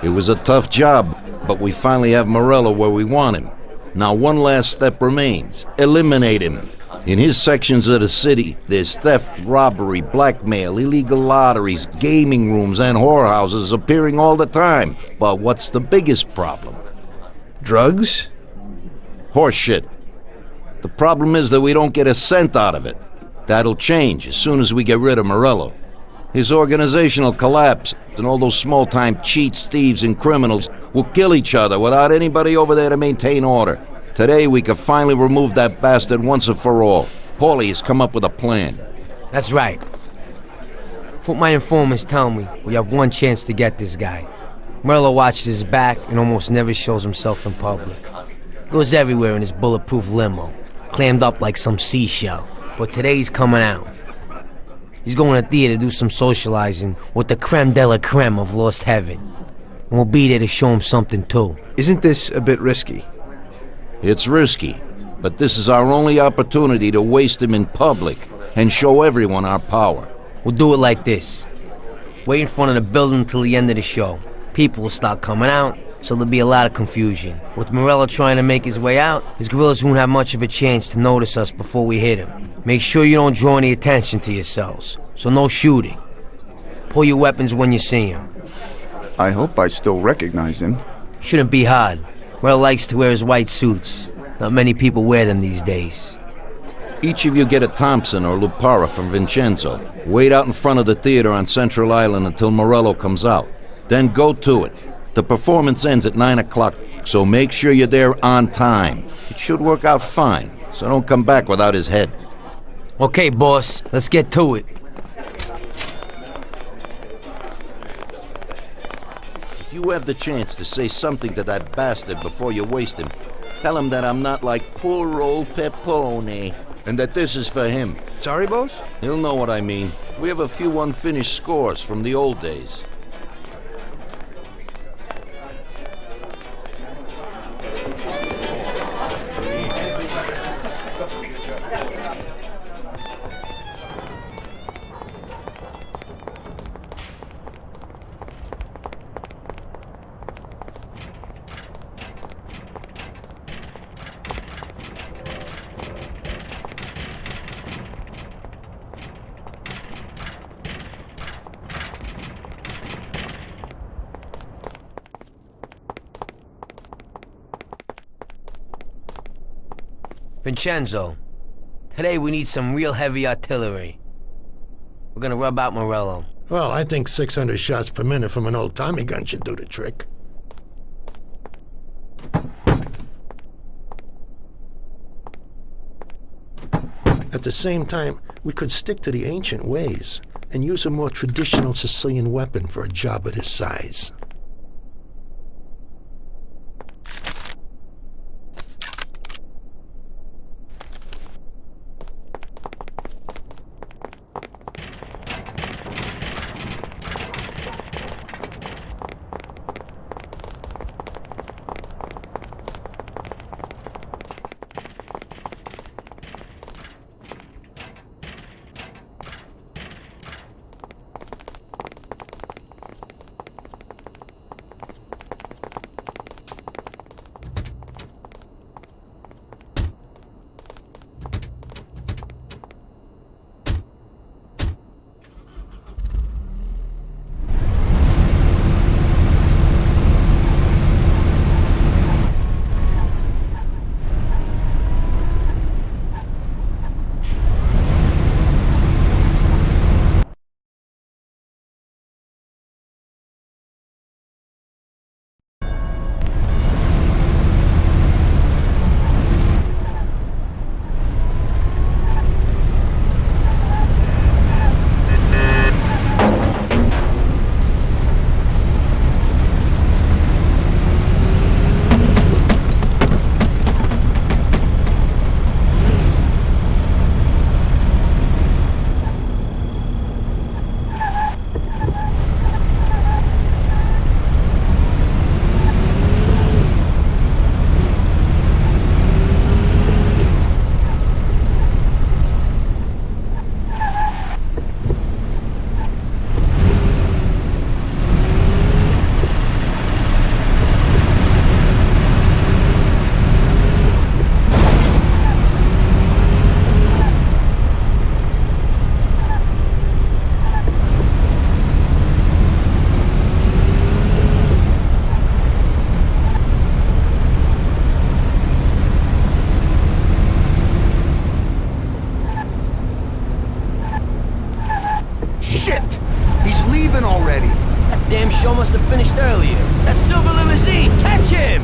It was a tough job, but we finally have Morello where we want him. Now one last step remains. Eliminate him. In his sections of the city, there's theft, robbery, blackmail, illegal lotteries, gaming rooms, and whorehouses appearing all the time. But what's the biggest problem? Drugs? Horse shit. The problem is that we don't get a cent out of it. That'll change as soon as we get rid of Morello. His organization will collapse, and all those small-time cheats, thieves, and criminals will kill each other without anybody over there to maintain order. Today, we can finally remove that bastard once and for all. Paulie has come up with a plan. That's right. What my informants tell me, we have one chance to get this guy. Morello watches his back and almost never shows himself in public. Goes everywhere in his bulletproof limo, clammed up like some seashell. But today he's coming out. He's going to theater to do some socializing with the creme de la creme of Lost Heaven. And we'll be there to show him something too. Isn't this a bit risky? It's risky, but this is our only opportunity to waste him in public and show everyone our power. We'll do it like this. Wait in front of the building until the end of the show. People will start coming out, so there'll be a lot of confusion. With Morello trying to make his way out, his guerrillas won't have much of a chance to notice us before we hit him. Make sure you don't draw any attention to yourselves, so no shooting. Pull your weapons when you see him. I hope I still recognize him. Shouldn't be hard. Morello likes to wear his white suits. Not many people wear them these days. Each of you get a Thompson or Lupara from Vincenzo. Wait out in front of the theater on Central Island until Morello comes out. Then go to it. The performance ends at 9 o'clock, so make sure you're there on time. It should work out fine, so don't come back without his head. Okay, boss, let's get to it. If you have the chance to say something to that bastard before you waste him, tell him that I'm not like poor old Pepone, and that this is for him. Sorry, boss? He'll know what I mean. We have a few unfinished scores from the old days. Vincenzo, today we need some real heavy artillery. We're gonna rub out Morello. Well, I think 600 shots per minute from an old Tommy gun should do the trick. At the same time, we could stick to the ancient ways and use a more traditional Sicilian weapon for a job of this size. leaving already? That damn show must have finished earlier. That silver limousine! Catch him!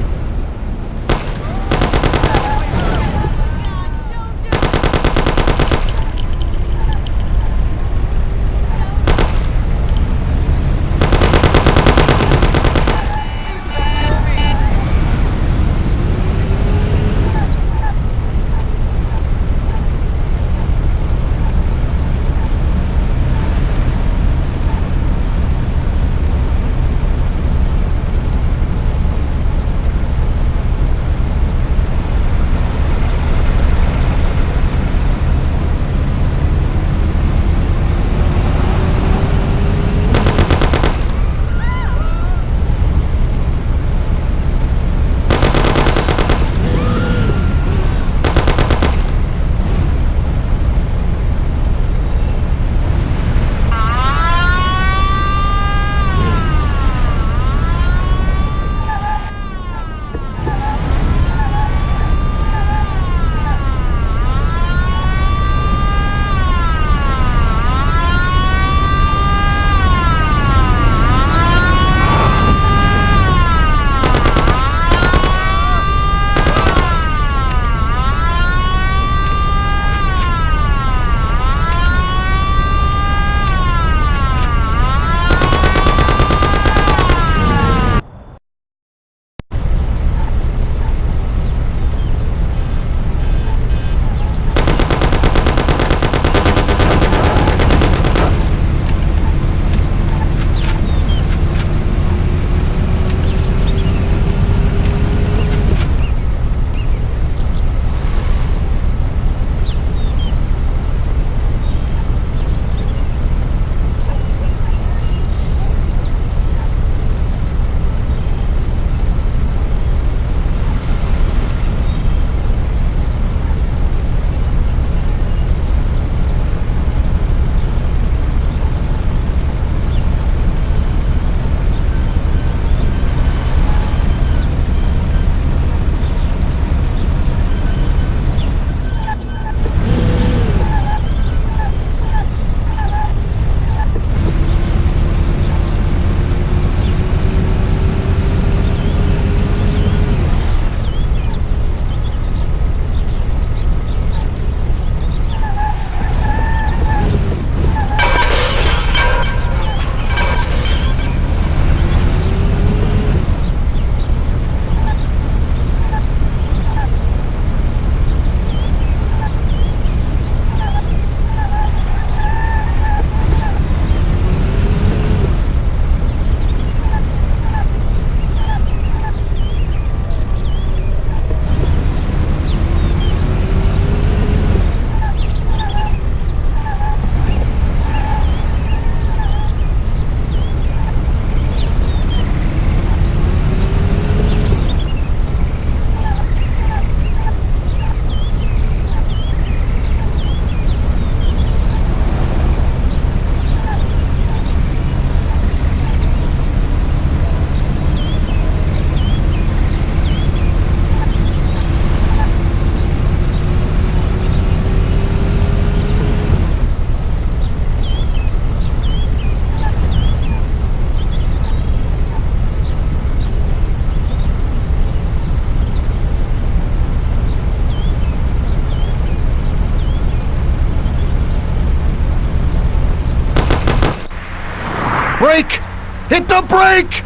Brake! Hit the brake!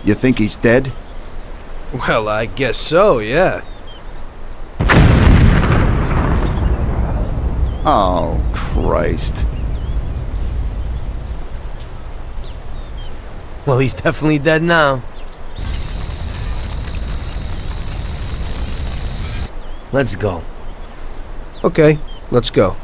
You think he's dead? Well, I guess so, yeah. Oh, Christ. Well, he's definitely dead now. Let's go. Okay, let's go.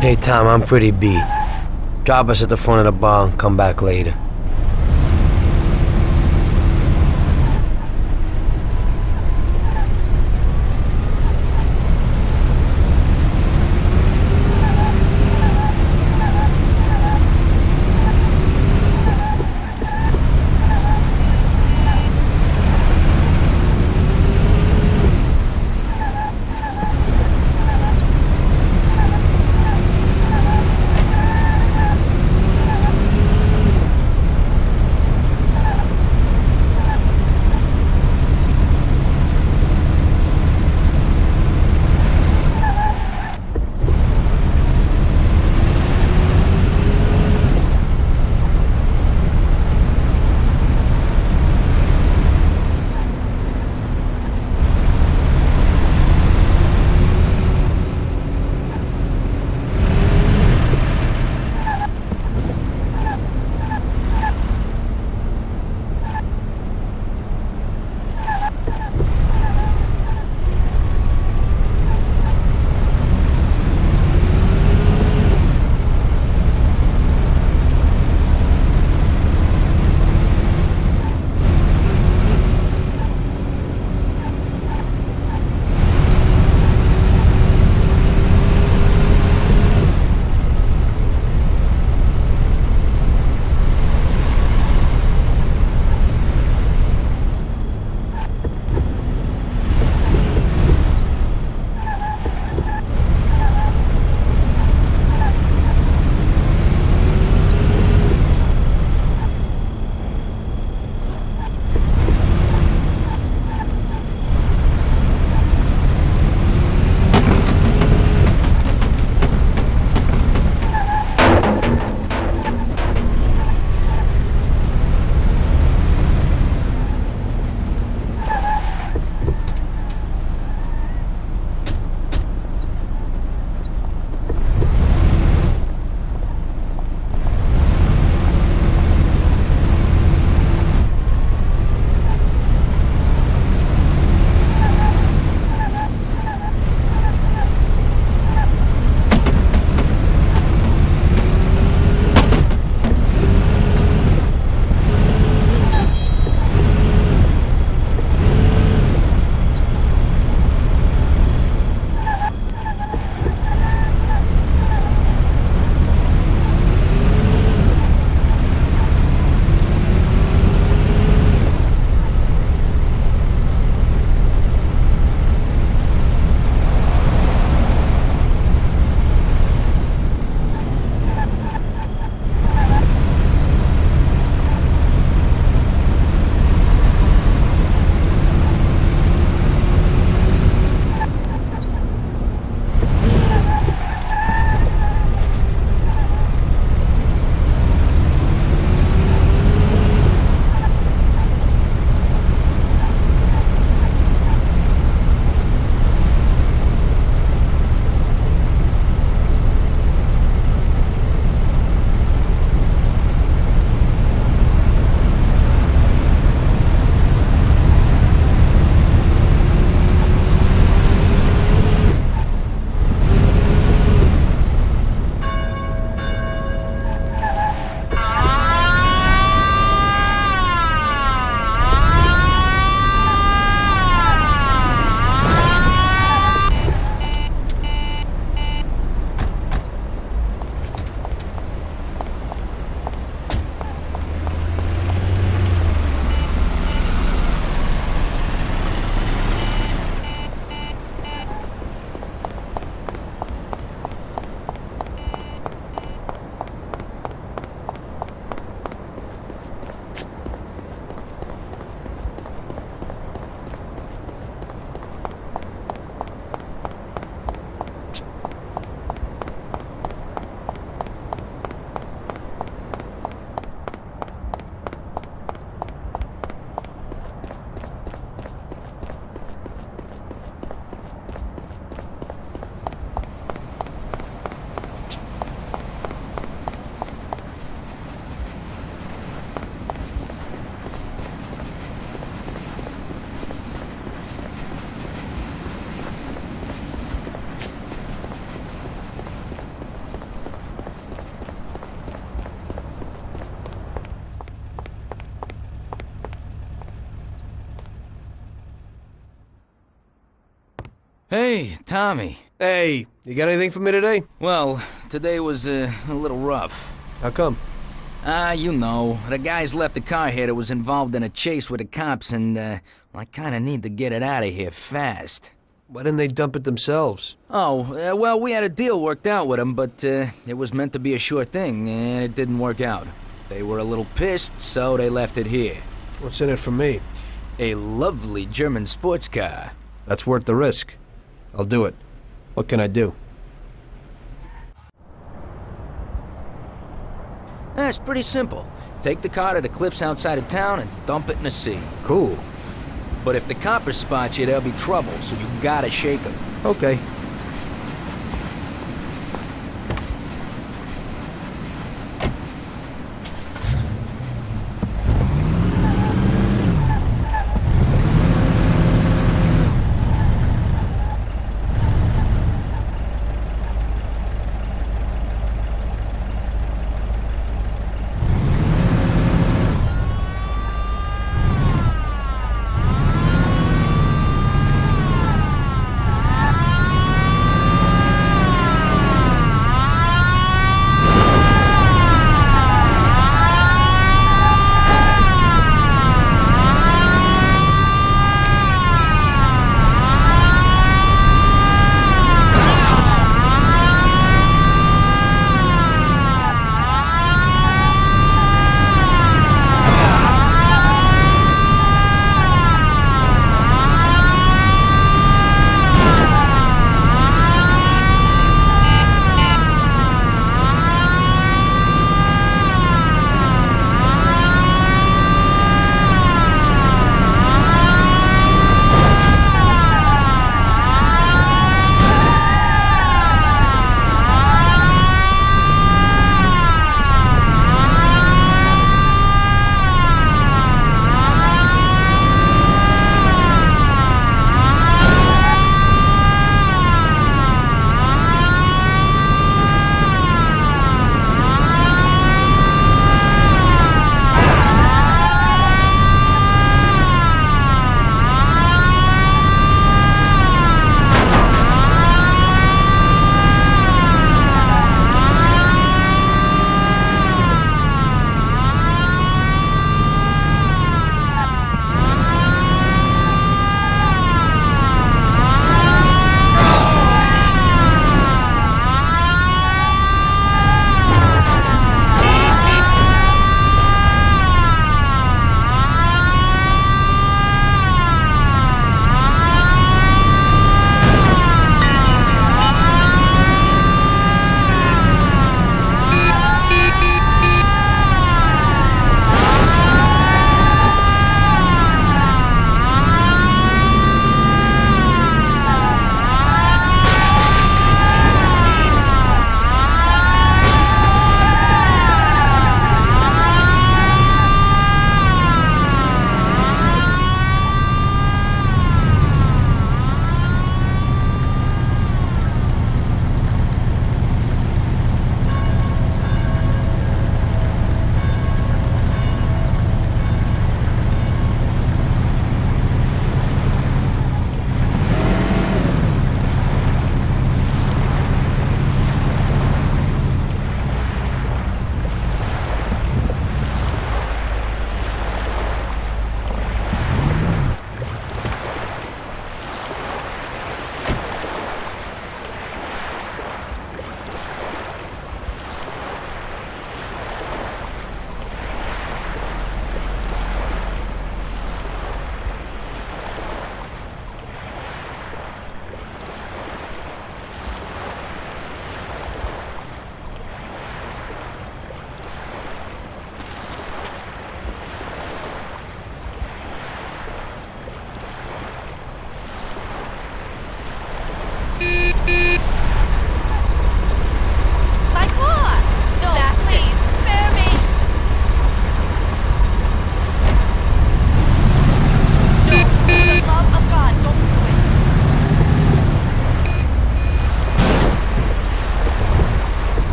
Hey, Tom, I'm pretty beat. Drop us at the front of the bar and come back later. Hey, Tommy. Hey, you got anything for me today? Well, today was a little rough. How come? You know, the guys left the car here that was involved in a chase with the cops, and, I kinda need to get it out of here fast. Why didn't they dump it themselves? Oh, well, we had a deal worked out with them, but, it was meant to be a sure thing, and it didn't work out. They were a little pissed, so they left it here. What's in it for me? A lovely German sports car. That's worth the risk. I'll do it. What can I do? It's pretty simple. Take the car to the cliffs outside of town and dump it in the sea. Cool. But if the coppers spot you, there'll be trouble, so you gotta shake them. Okay.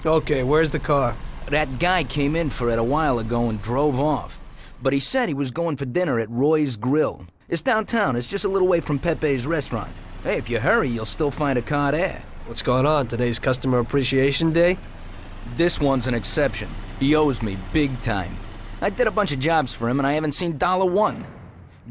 Okay, where's the car? That guy came in for it a while ago and drove off. But he said he was going for dinner at Roy's Grill. It's downtown. It's just a little way from Pepe's restaurant. Hey, if you hurry, you'll still find a car there. What's going on? Today's Customer Appreciation Day? This one's an exception. He owes me big time. I did a bunch of jobs for him and I haven't seen $1.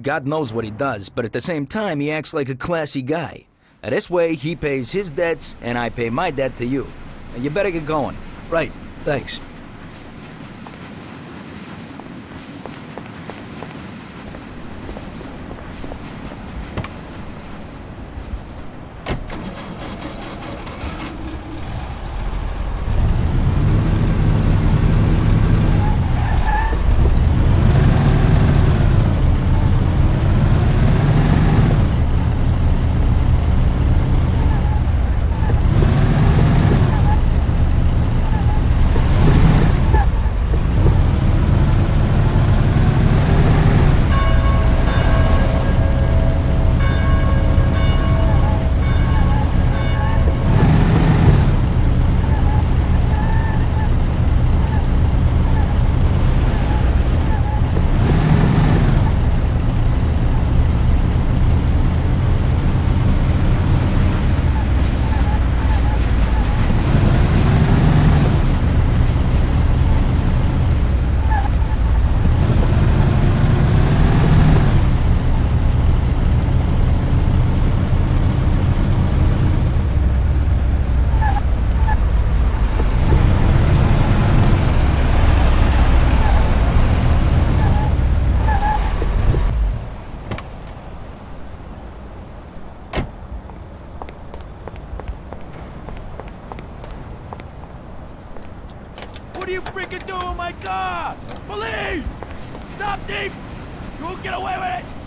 God knows what he does, but at the same time, he acts like a classy guy. Now, this way, he pays his debts and I pay my debt to you. And you better get going. Right, thanks. What are you freaking doing with my car? Police! Stop thief! You'll get away with it!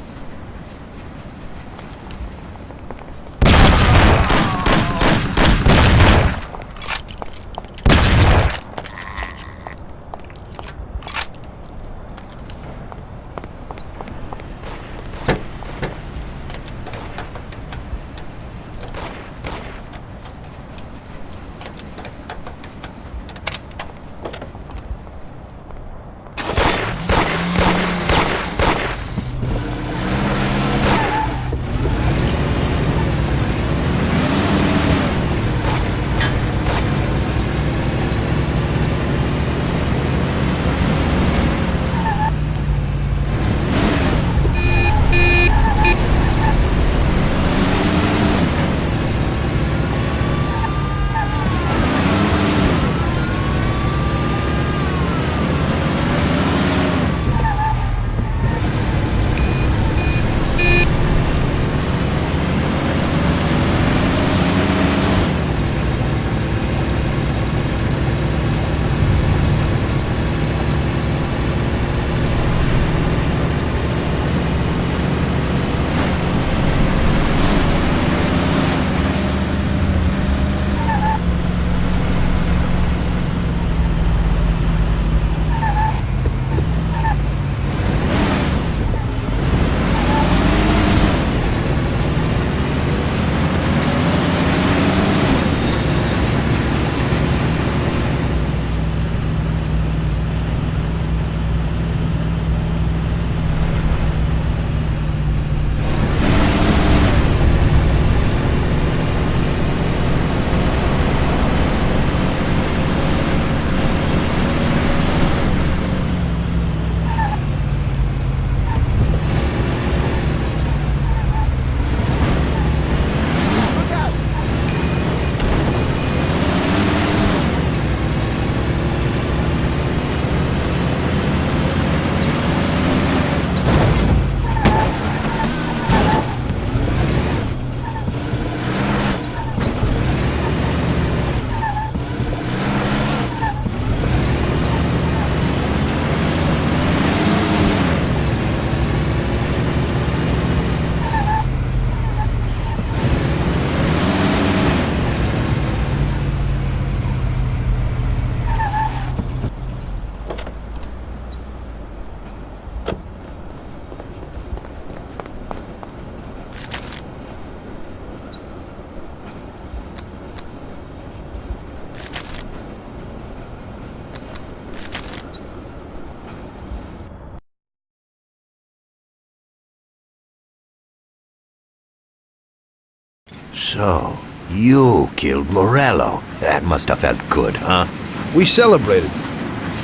So, you killed Morello. That must have felt good, huh? We celebrated.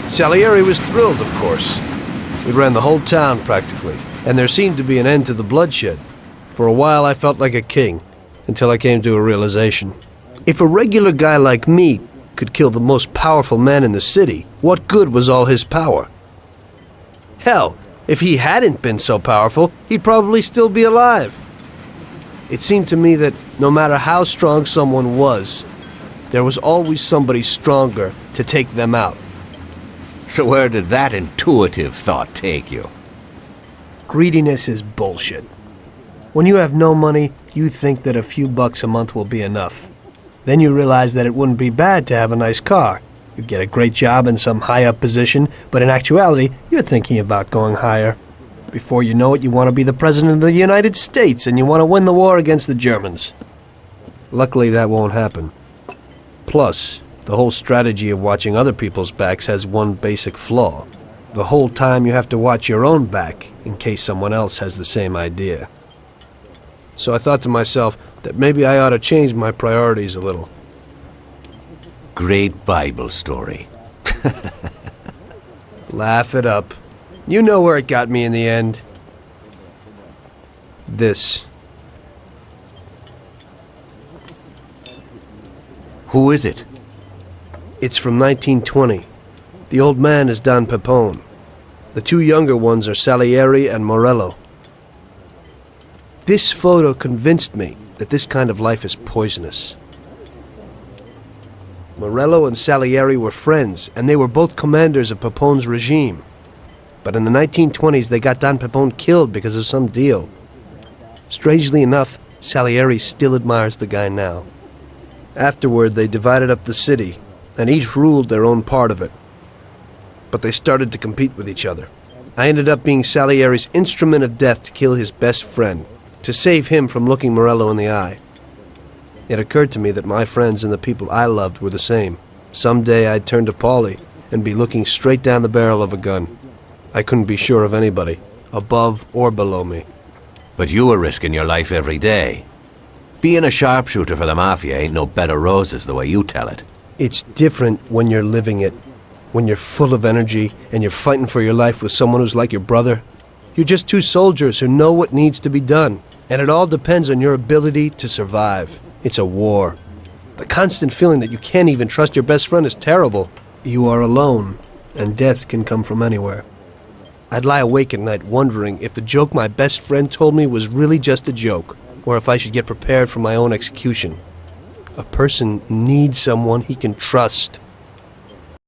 Salieri was thrilled, of course. We ran the whole town, practically, and there seemed to be an end to the bloodshed. For a while, I felt like a king, until I came to a realization. If a regular guy like me could kill the most powerful man in the city, what good was all his power? Hell, if he hadn't been so powerful, he'd probably still be alive. It seemed to me that no matter how strong someone was, there was always somebody stronger to take them out. So where did that intuitive thought take you? Greediness is bullshit. When you have no money, you think that a few bucks a month will be enough. Then you realize that it wouldn't be bad to have a nice car. You get a great job in some high-up position, but in actuality, you're thinking about going higher. Before you know it, you want to be the President of the United States, and you want to win the war against the Germans. Luckily, that won't happen. Plus, the whole strategy of watching other people's backs has one basic flaw. The whole time you have to watch your own back, in case someone else has the same idea. So I thought to myself that maybe I ought to change my priorities a little. Great Bible story. Laugh it up. You know where it got me in the end. This. Who is it? It's from 1920. The old man is Don Pepone. The two younger ones are Salieri and Morello. This photo convinced me that this kind of life is poisonous. Morello and Salieri were friends, and they were both commanders of Pepone's regime. But in the 1920s, they got Don Pepone killed because of some deal. Strangely enough, Salieri still admires the guy now. Afterward, they divided up the city, and each ruled their own part of it. But they started to compete with each other. I ended up being Salieri's instrument of death to kill his best friend, to save him from looking Morello in the eye. It occurred to me that my friends and the people I loved were the same. Someday I'd turn to Paulie and be looking straight down the barrel of a gun. I couldn't be sure of anybody, above or below me. But you were risking your life every day. Being a sharpshooter for the Mafia ain't no bed of roses the way you tell it. It's different when you're living it. When you're full of energy and you're fighting for your life with someone who's like your brother. You're just two soldiers who know what needs to be done. And it all depends on your ability to survive. It's a war. The constant feeling that you can't even trust your best friend is terrible. You are alone, and death can come from anywhere. I'd lie awake at night wondering if the joke my best friend told me was really just a joke, or if I should get prepared for my own execution. A person needs someone he can trust.